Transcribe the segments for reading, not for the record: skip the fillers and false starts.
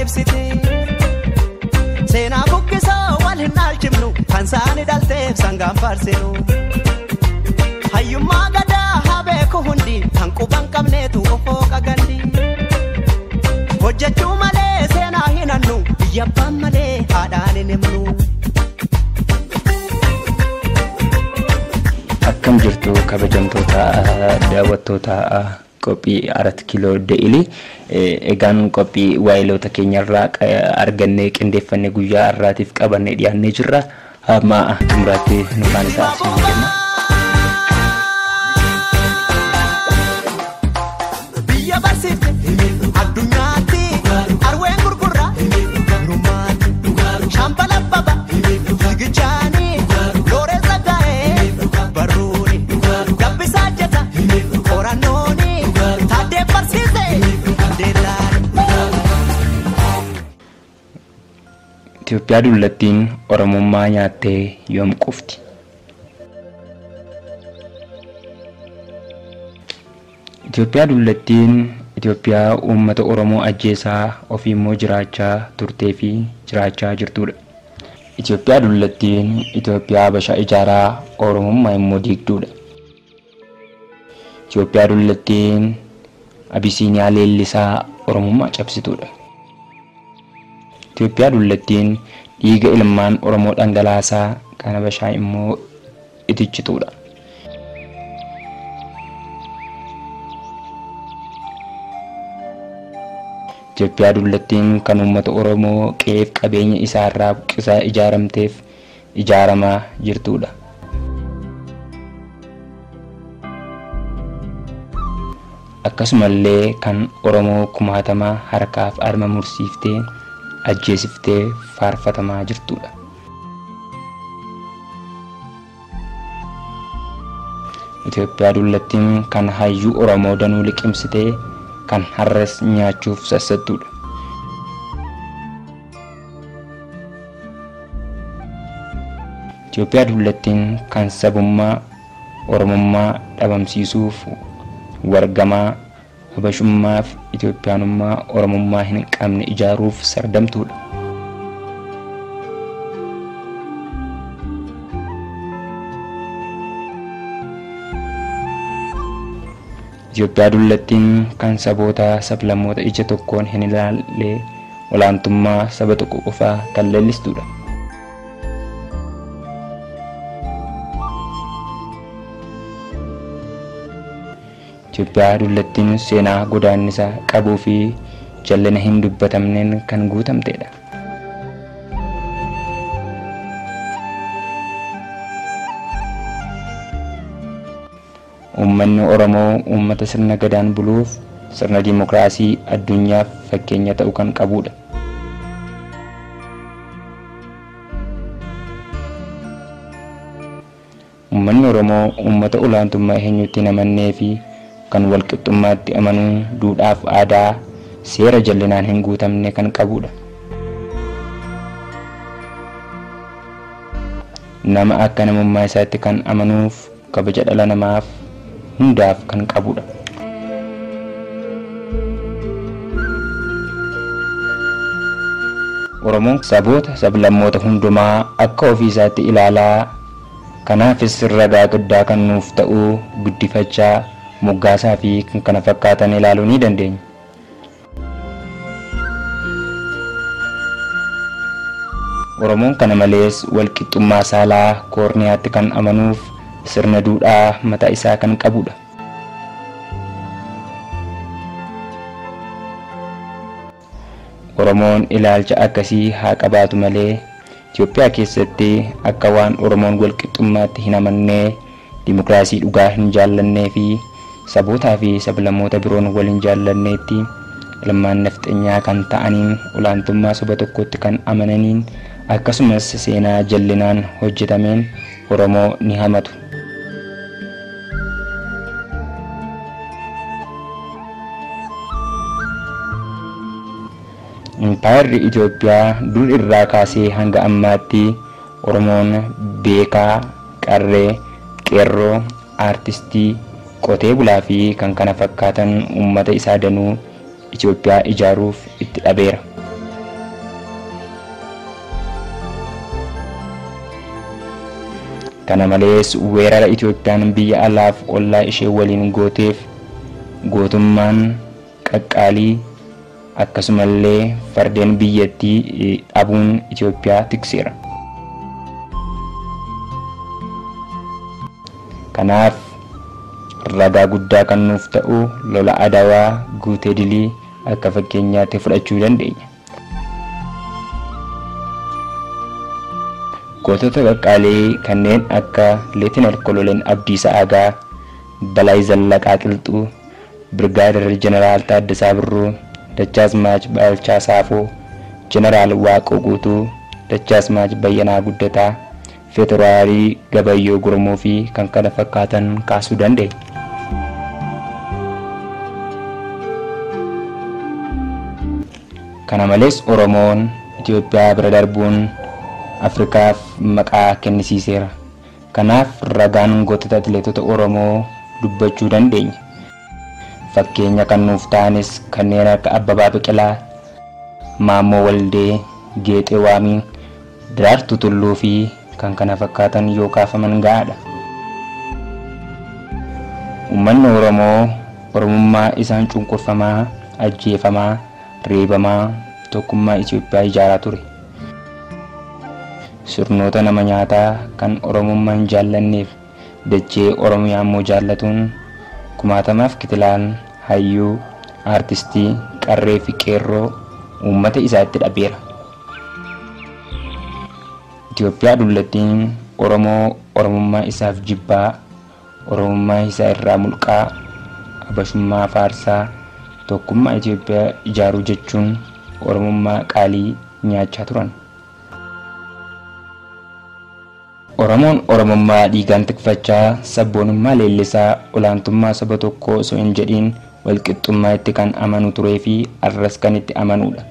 ibsite seenaa buqqisoo wal hin alchifnu kan saani dhalteef sangaan faarsinu hayyummaa gadaa haa beeku hundi kan quban qabneetu ofoo qagandi hojjechuu malee seenaa hin hannu biyya abbaan malee haadhaan hin himnu. Akkam jirtu kabajamtoota daawwattoota qophii Arat Kiiloo Daily egaan qophii waayilota keenyarraa argannee qindeeffannee guyyaa har'aatiif qabannee dhiyaannee jirra. Amma xumuraatti nu faana taasisuu kenna. Biyya barsiifte addunyaatti arween gurgurraa rumaatti shaampala baba fiigichaanii looree saggaa'ee barruuni gabbisaa jeta qorannooni taaddee barsiise deellaani. Itoophiyaa dullattiin Oromummaa nyaattee yoom qufti? Itoophiyaa dullattiin Itoophiyaa uummata Oromoo ajjeesaa ofii immoo jiraachaa turtee fi jiraachaa jirtudha. Itoophiyaa dullattiin Itoophiyaa Habashaa ijaaraa Oromummaa immoo diigduudha. Itoophiyaa dullattiin Abisiiniyaa leellisaa Oromummaa cabsituudha. Itoophiyaa dullattiin dhiiga ilmaan Oromoo dhangalaasaa kan Habashaa immoo itichituudha. Itoophiyaa dullattiin kan uummata Oromoo qe'eef qabeenya isaarraa buqqisaa ijaaramteef ijaaramaa jirtudha. Akkasumallee kan Oromoo kumaatamaa harkaaf harma mursiiftee ajjeesiftee faarfatamaa jirtudha. Itoophiyaa dullattiin kan hayyuu Oromoo danuu liqimsitee kan har'as nyaachuuf sassattuudha. Itoophiyaa dullattiin kan sabummaa Oromummaa dhabamsiisuuf wargamaa Habashummaa fi Itoophiyaanummaa Oromummaa hin qabne ijaaruuf sardamtuudha. Itoophiyaa dullattiin kan saboota sablammoota ija tokkoon hin ilaalle olaantummaa saba tokko qofaa kan leellistudha. Itoophiyaa dullattiin seenaa godaannisaa qabuu fi jallina hin dubbatamneen kan guutamtedha. Uummanni Oromoo uummata sirna gadaan buluuf sirna dimokiraasii addunyaaf fakkeenya ta'uu kan qabudha. Uummanni Oromoo uummata olaantummaa eenyuutti hin amannee fi kan walqixxummaatti amanuu duudhaaf aadaa seera jallinaan hin guutamne kan qabudha. Nama akka namummaa isaatti kan amanuuf kabaja dhala namaaf hundaaf kan qabudha. Oromoon saboota sablammoota hundumaa akka ofii isaatti ilaalaa kanaafis ragaa guddaa kan nuuf ta'u guddifachaa moggaasaa fi kan kana fakkaatan ilaaluu ni dandeenya. Oromoon kana malees walqixxummaa saalaa koorniyaatti kan amanuuf sirna duudhaa mataa isaa kan qabudha. Oromoon ilaalcha akkasii haa qabaatu malee Itoophiyaa keessatti akka waan Oromoon walqixxummaatti hin amannee dimokiraasii dhugaa hin jaallannee fi sabootaa fi sablammoota biroon wal hin jaallanneetti ilmaan nafxanyaa kan ta'aniin olaantummaa saba tokkotti kan amananiin akkasumas seenaa jallinaan hojjetameen Oromoo ni hamatu. Impaayerri Itoophiyaa dur irraa kaasee hanga ammaatti Oromoon beekaa, qarree, qeerroo, aartistii, qotee bulaa fi kan kana fakkaatan uummata isaa danuu Itoophiyaa ijaaruuf itti dhabeera. Kana malees weerara Itoophiyaan biyya alaaf ollaa ishee waliin gooteef gootummaan qaqqaalii akkasumallee fardeen biyyattii dhabuun Itoophiyaa tikseera. Kanaaf ragaa guddaa kan nuuf ta'u lola Adawaa guutee dilii akka fakkeenyaatti fudhachuu dandeenya. Gootota qaqqaalii kanneen akka Leetinar Koloneel Abdiisaa Agaa, Balaay Zallaqaa Qilxuu, Birgaadeer Jeneraal Taaddasaa Birruu, Dachaasmaach Baalchaa Saafoo, Jeneraal Waaqoo Guutuu, Dachaasmaach Bayyanaa Guddataa, Feederaalii Gabayyoo Gurmoo fi kan kana fakkaatan kaasuu dandeenya. Kana malees Oromoon Itoophiyaa bira darbuun Afrikaaf maqaa kennisiiseera. Kanaaf ragaan gootota atileetota Oromoo dubbachuu dandeenya. Fakkeenya kan nuuf ta'anis kanneen akka Abbabaa Biqilaa, Maammoo Waldee, Geexee Waamii, Daraartuu Tulluu fi kan kana fakkaatan yoo kaafaman gahaadha. Uummanni Oromoo Oromummaa isaan cunqurfamaa, ajjeefamaa, reebamaa tokkummaa Itoophiyaa ijaaraa ture. Sirnoota nama nyaataa kan Oromummaan jaallanneef dachee Oromiyaa immoo jaallatuun kumaatamaaf kitilaan hayyuu, aartistii, qarree fi qeerroo uummata isaa itti dhabeera. Itoophiyaa dullattiin Oromoo Oromummaa isaaf jibbaa, Oromummaa isaa irraa mulqaa, Habashummaa faarsaa, tokkummaa Itoophiyaa ijaaruu jechuun Oromummaa qaalii nyaachaa turan. Oromoon Oromummaa dhiigaan tikfachaa, sabboonummaa leellisaa, olaantummaa saba tokkoo osoo hin jedhiin walqixxummaa itti kan amanu turee fi arras kan itti amanudha.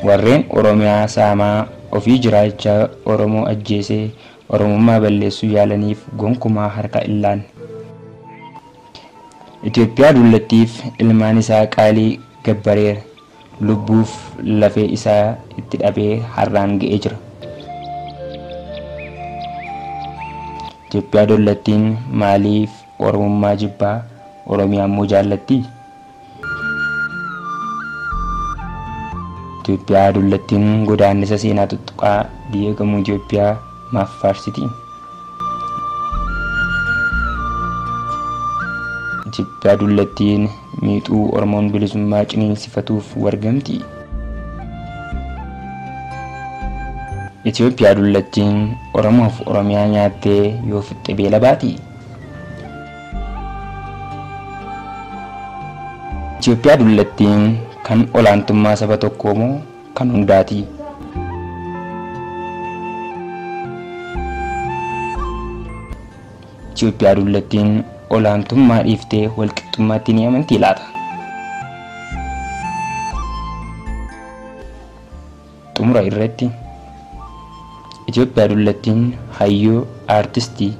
Warreen Oromiyaa saamaa ofii jiraachaa Oromoo ajjeesee Oromummaa balleessuu yaalaniif gonkumaa harka illaan. Itoophiyaa dullattiif ilmaan isaa qaalii gabbareera, lubbuuf lafee isaa itti dhabee harraan ga'ee jira. Itoophiyaa dullattiin maaliif Oromummaa jibbaa, Oromiyaa immoo jaallatti? Itoophiyaa dullattiin godaannisa seenaa tuttuqaa diigamuu Itoophiyaa maaf faarsiti? Itoophiyaa dullattiin miixuu Oromoon bilisummaa ciniinsifatuuf wargamti? Itoophiyaa dullattiin Oromoof Oromiyaa nyaattee yoo fixxe beela baati? Itoophiyaa dullattiin kan olaantummaa saba tokkoo moo kan hundaati? Itoophiyaa dullattiin olaantummaa dhiiftee walqixxummaatti ni amantii laata? Xumura irratti Itoophiyaa dullattiin hayyuu, aartistii,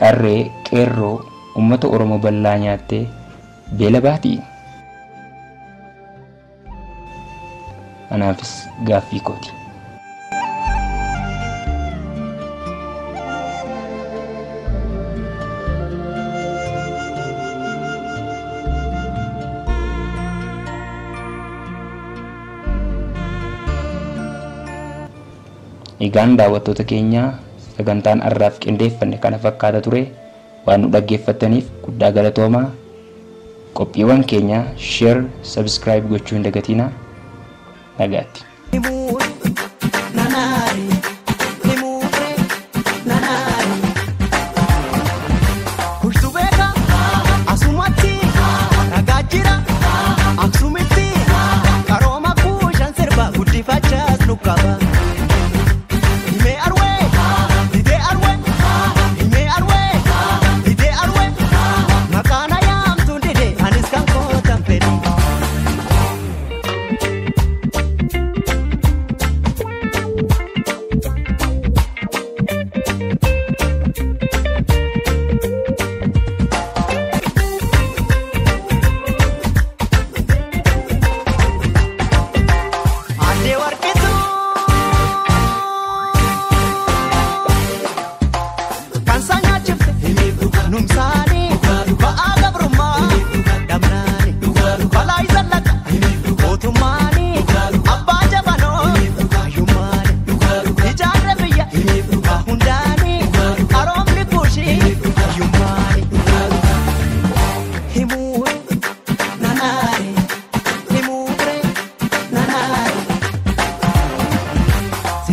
qarree, qeerroo uummata Oromoo bal'aa nyaattee beela baati? Anaafis gaaffii kooti. Egaan daawwattoota keenya sagantaan har'aaf qindeeffanne kana fakkaata ture. Waan nu dhaggeeffattaniif guddaa galatoomaa. Qophiiwwan keenya share, subscribe gochuu hin dagatinaa. Nagaatti.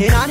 seenaan